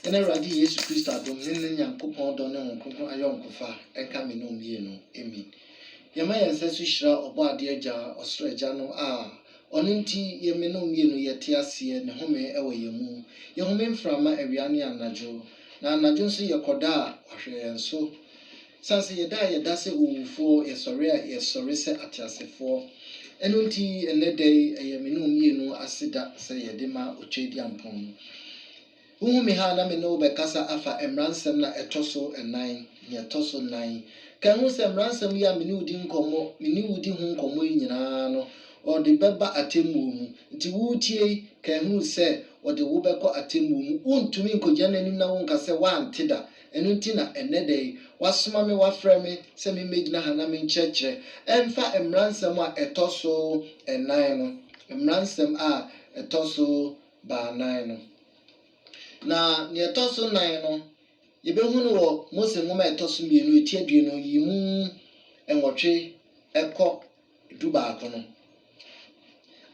Ena Awurade Yesu Kristo adom ne Nyankopɔn dɔ ne Honhom ayɔnkofa enka me no mie no. Amen. Yɛma yɛn nsa so hyira ɔbɔ ade agya ɔsoro agya no a ɔno nti yɛ me no mie no yɛte aseɛ ne home ɛwɔ yɛn mu. Yɛ home mframa awia ne anadwo. Na anadwo nso yɛkɔda a ɔhwɛ yɛn so. Sanse yɛda sɛ owufoɔ yɛsɔre a yɛsɔre sɛ ateasefoɔ. Ɛno nti ɛnɛ da yi ɛyɛ me no mie no aseda sɛ yɛde ma otwe di ampɔn. Uhu mi ha na me no bekasa afa emransem na etoso enan ne etoso nan kan hu se emransem ya me ni udi nkomo me ni udi hu nkomo nyina no o de beba atemmu mu nti wutie kan hu se o de wo beko atemmu mu untumi nkogya nanim na wo nka se wa anteda enu nti na enede wasoma me wafrɛ me se me megina ha na me nkyerɛkyerɛ emfa emransem a etoso enan no emransem a etoso ba nan no. Na ne etoso nan no yebehu no wo Mose ngoma etoso mienu etiadue no yimu enwotwe ekọ dubaako no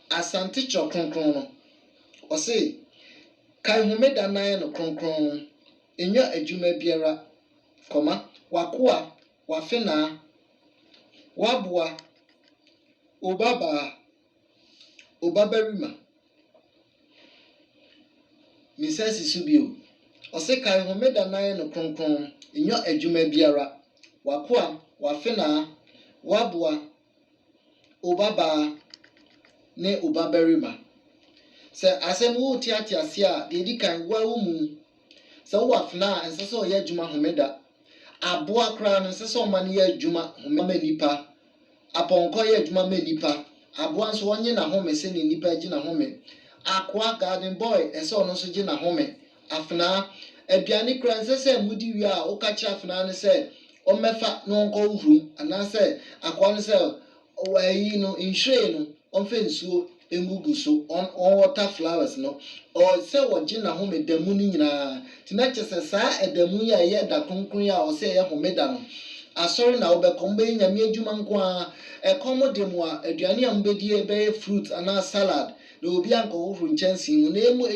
asante tro kronkron no ose kai homeda nan no kronkron enyo adwuma biara koma wakoa wafena waboa obabarima misasi subio ose kai homeda nan no kronkron enyo adwuma biara wakoa wafena waboa obaba ne obabarima se asem wo tiatiase a de di kan wa wo mu se wo wafena ense se oye adwuma homeda aboa kra no ense se o man ye adwuma homeda nipa aponko ye adwuma ma nipa aboa nso onye na home se ne nipa agi na home akwa garden boy ese ono so gi na home afna aduane kra nse se mudi wi a o ka chi afna ne se o mefa no nko uhuru ana se akwa ne se o ayi no inhwe no on fe nsuo engugu so on water flowers no o se wo gi na home damu ni nyina ti na che se sa edamu ya ye da kronkron ya o se ye homeda no asori na obekombe nyame adwuma nko a ekomodemu a aduane a mbedi ebe fruit ana salad na obi anko uhuru nchansi mu na emu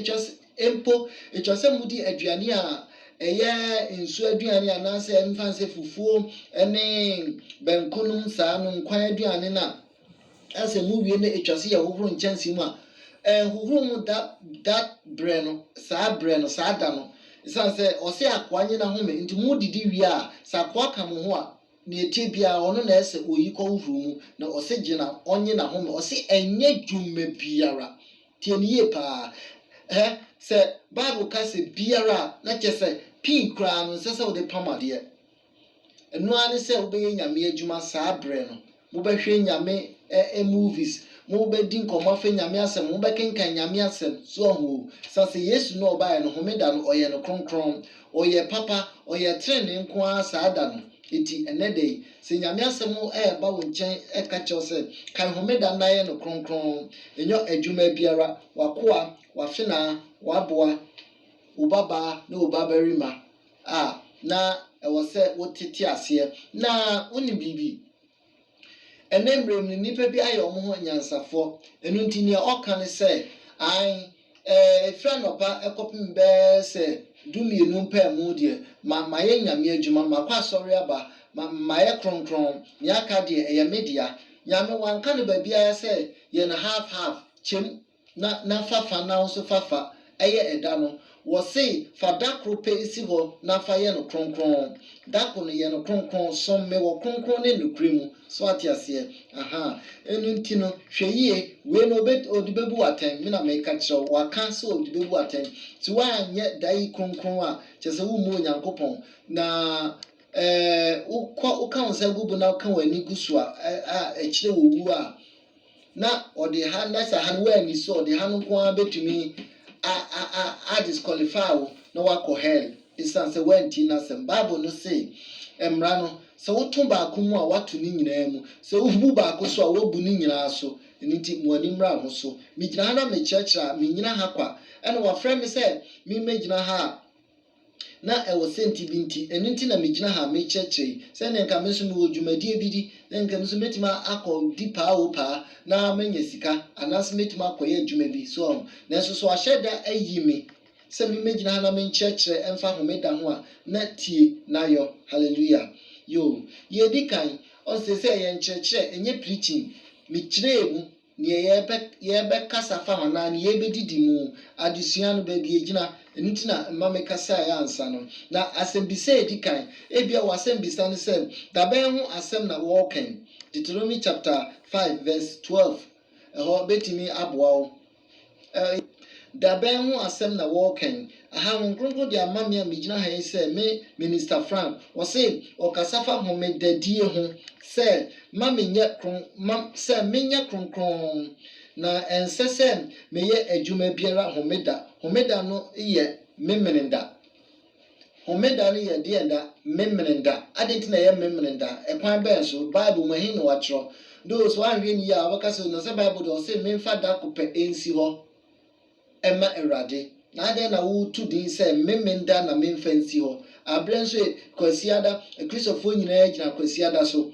echose mudi aduane a eye nsu aduane ana se mfanse fufuo ene benkunum saa no nkwan aduane na ase mu wie na echose ya uhuru nchansi mu a uhuru mu that bre no saa da no sanse ose akwanye na home nti mu didi wie a sakwa ka mo ho a na etie bia ono na ese oyiko uhuru mu na ose gina onye na home ose enye dwuma biara tie ni ye pa se bible ka se biara na chese pin kra no se wo de pamade enu ani se wo be nyame adwuma saa bre no mo be hwe nyame movies mo be din koma fe nyame asem mo be kenkan nyame asem so ho sase yesu no obaye no homeda no oye no kronkron oye papa oye trene nko a saa da no eti enede se nyame asem ba wo nchen ka che se kan homeda na ye no kronkron enyo adwuma biara wakoa wafena waboa obaba na obabarima na ewo se wotete ase na woni bibi enembrem ni nipa bi ayo mo ho nyansafo enu nti ne oka ne se efra nopa ekopim be se dumienu mpa mu de ma ye nyame adwuma makwa sori aba ma ye kronkron ni aka de eye media nyame wanka ne ba bia se ye na half chem na fafa na so fafa eye eda no wo se fada krope isi ho na fa ye no kronkron dako no ye no kronkron so me wo kronkron ne nukremu so atiase enu nti no hweyie we no odibebu aten me na me ka kire waka so odibebu aten ti wa anye dai kronkron a chese wo mu onyankopon na uka onse gubu na uka wani gusu a ekire wo wu a na odi ha na sa han we ani so odi han nko a betumi a disqualify wo na wako hell isan se wenti na sem bible no say emra no se woto ba ko mu a wato ni nyina mu se wobu ba ko so a wobu ni nyina so nti mu ani mra ho so mi gina ha na me churchra mi nyina ha kwa ene wa frɛ me se mi megina ha na ewo senti binti enu nti na me gina ha me churchre se ne nka me so no dwumadie bidi ne nka me so metima akọ dipa opa na manya sika anase metima akọ ye dwuma bi so na so so ahyeda ayi me sɛ memmegyina ha na menkyerɛkyerɛ ɛmfa homeda ho a na tie na yɔ. Hallelujah. Yo yɛdi kan ɔsɛ sɛ yɛ nkyerɛkyerɛ ɛnyɛ preaching mekyerɛ mu ne yɛbɛkasa fa ho na ne yɛbɛdidi mu adesua no baabi egyina ɛno nti na mma mekasa yɛ ansa no na asɛmbisa yɛdi kan ebia wɔ asɛmbisa no sɛ dabɛn ho asɛm na wɔɔkan Deuteronomy chapter 5 verse 12 ɛhɔ betumi aboa wo dabɛn ho asɛm na wɔɔkan aha ho nkronkron de ama me a megyina ha yi sɛ me Minister Frank wɔse ɔkasa fa homedadie ho sɛ menyɛ kronkron na ɛnsɛ sɛ meyɛ adwuma biara homeda no yɛ memeneda homeda no yɛ deɛ da memeneda ade nti na yɛ memeneda ɛkwan bɛn so Bible mu ɛhe na wɔatwerɛ those wanhwɛ ni a wɔka sɛ no sɛ Bible de ɔse memfa da kopɛ ɛnsi hɔ ɛma Awurade na ade na wotu din sɛ memenda na memfa nsi hɔ abrɛ nso kwasiada Kristofoɔ nyinaa gyina kwasiada so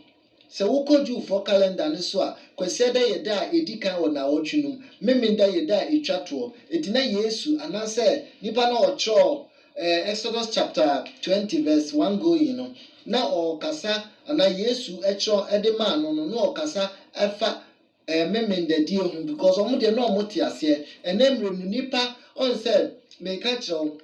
sɛ wokɔ Jewfoɔ calendar ne so a kwasiada yɛ da a ɛdi kan wɔ naawɔtwe no memenda yɛ da a ɛtwa toɔ ɛti na Yesu anaasɛ nipa na ɔtwerɛ Exodus chapter 20 verse 1 going no na ɔkasa ana Yesu ɛtwerɛ ɛde maa no na ɔkasa ɛfa memendadie ho because ɔmo deɛ na ɔmo te aseɛ ɛnɛ mmerɛ mu nipa ɔnsɛ meka kyerɛw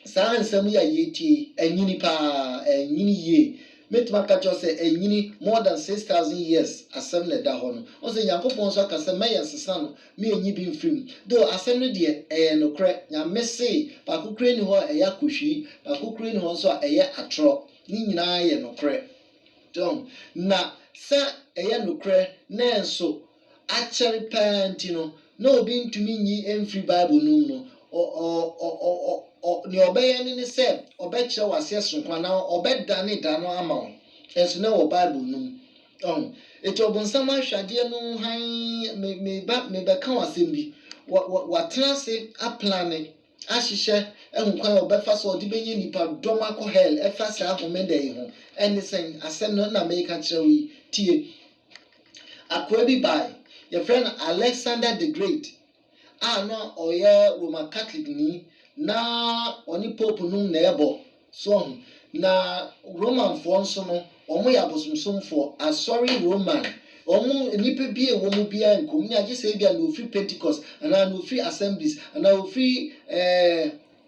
saa nsɛm yɛ yɛtie ɛnyini paa ɛnyini yie metuma ka kyerɛw sɛ ɛnyini more than 6,000 years asɛm na ɛda hɔ no ɔsɛ Nyankopɔn nso aka sɛ mɛyɛ sesa no menyi bi mfirim though asɛm no deɛ ɛyɛ nokorɛ Nyame se baako kura ni hɔ ɛyɛ akɔhwii baako kura ni hɔ nso a ɛyɛ atorɔ ne nyinaa yɛ nokorɛ na sɛ ɛyɛ nokorɛ na nso akyɛre paa nti no na obi ntumi nyi ɛmfiri Bible no mu no ne ɔbɛyɛ ne sɛ ɔbɛkyerɛ w'aseɛ sonkwa na ɔbɛdane da no ama wo ɛnso na wɔ Bible no mu ɛti ɔbonsam ahwadeɛ no han mebɛka w'asɛm bi watena ase aplane ahyehyɛ ɛho kwan ɔbɛfa so ɔde bɛyɛ nipa dɔm akɔ hell ɛfa saa homeda yi ho ɛne sɛn asɛm no na meka kyerɛ wo yi tie akoa bi bae yɛfrɛ no Alexander the Great a no ɔyɛ Roman Catholic ni na ɔne Pope no na ɛbɔ so na Romanfoɔ nso no ɔmo yɛ abosomsomfoɔ asɔre Roman ɔmo nipa bi a wɔn mu bia nkom ne agye sɛ bia na ofiri Pentecost ana na ofiri Assemblies ana ofiri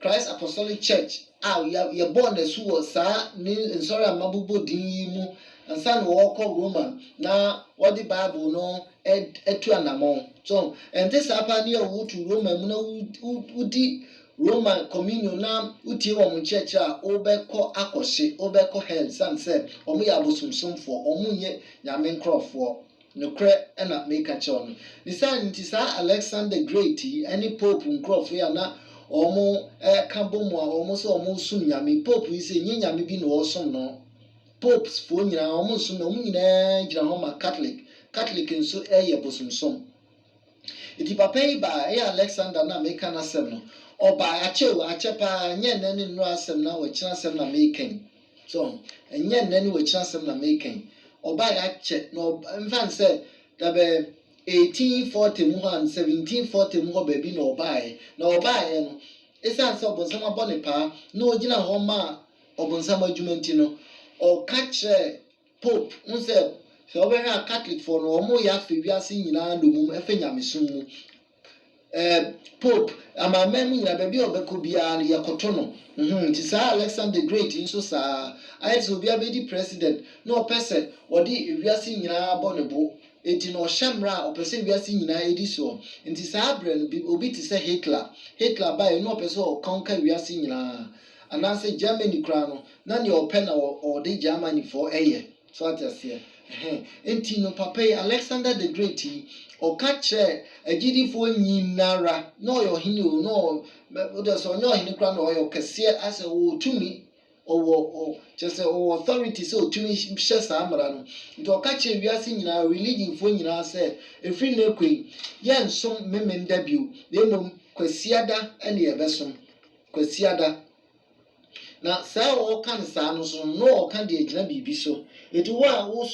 Christ Apostolic Church a yɛbɔ na su wɔ saa ne nsɔre amabobɔ din yi mu ansa na wɔkɔ Roman na wɔde Bible no ɛtu anamɔ so ɛnte saa pa ne a wotu Roman mu na wodi Roman communion na utie wɔn nkyɛkyɛ a wobɛkɔ akɔhye wobɛkɔ hell san sɛ ɔmo yɛ abosomsomfoɔ ɔmo nyɛ Nyame nkorɔfoɔ nokorɛ ɛna meka kyerɛw no ne saa nti saa Alexander Great yi ɛne Pope nkorɔfoɔ yi a na ɔmo ɛka bɔ mu a ɔmo sɛ ɔmo som Nyame Pope yi sɛ nye Nyame bi na ɔsom no popes foɔ nyinaa ɔmo nsom na ɔmo nyinaa gyina hɔ ma Catholic nso ɛyɛ bosomsom eti papa yi ba ɛyɛ Alexander na meka n'asɛm no ɔba akyɛ paa nyɛ nna ne nnuro asɛm na wɔkyerɛ asɛm na mekan so ɛnyɛ nna ne wɔkyerɛ asɛm na mekan ɔba akyɛ na mfa sɛ dabɛ 1840 mu hɔ and 1740 mu hɔ baabi na ɔbaeɛ no ɛsiane sɛ ɔbonsam abɔ ne paa na ɔgyina hɔ ma ɔbonsam adwuma nti no ɔka kyerɛ Pope sɛ ɔbɛhwɛ a Catholicfoɔ no ɔmo yɛ afɛ wiase nyinaa nomum ɛfɛ nyamesom mu Pope amama mu nyina baabi a ɔbɛkɔ biara no yɛkɔto no nti saa Alexander Great nso saa ayɛ sɛ obi abɛdi president na ɔpɛ sɛ ɔde wiase nyinaa bɔ ne bo eti na ɔhyɛ mmara a ɔpɛ sɛ wiase nyinaa edi so nti saa abrɛ no obi te sɛ Hitler bae na ɔpɛ sɛ ɔkanka wiase nyinaa anaasɛ Germany koraa no na nea ɔpɛ na ɔde Germany foɔ ɛyɛ so ate aseɛ enti no papa yi Alexander the Great yi ɔka kyerɛ agyidifoɔ nyinara na ɔyɛ ɔhene o na ɔde sɛ ɔnyɛ ɔhene koraa na ɔyɛ ɔkɛseɛ asɛ ɔwɔ tumi ɔwɔ kyerɛ sɛ ɔwɔ authority sɛ ɔtumi hyɛ saa mmara no nti ɔka kyerɛ wiase nyinaa religionfoɔ nyinaa sɛ ɛfiri na ekɔ yi yɛnsom memenda bio na mmom kwasiada ɛne yɛbɛsom kwasiada na saa ɔka ne saa no so no ɔka deɛ gyina biribi so eti wo a wo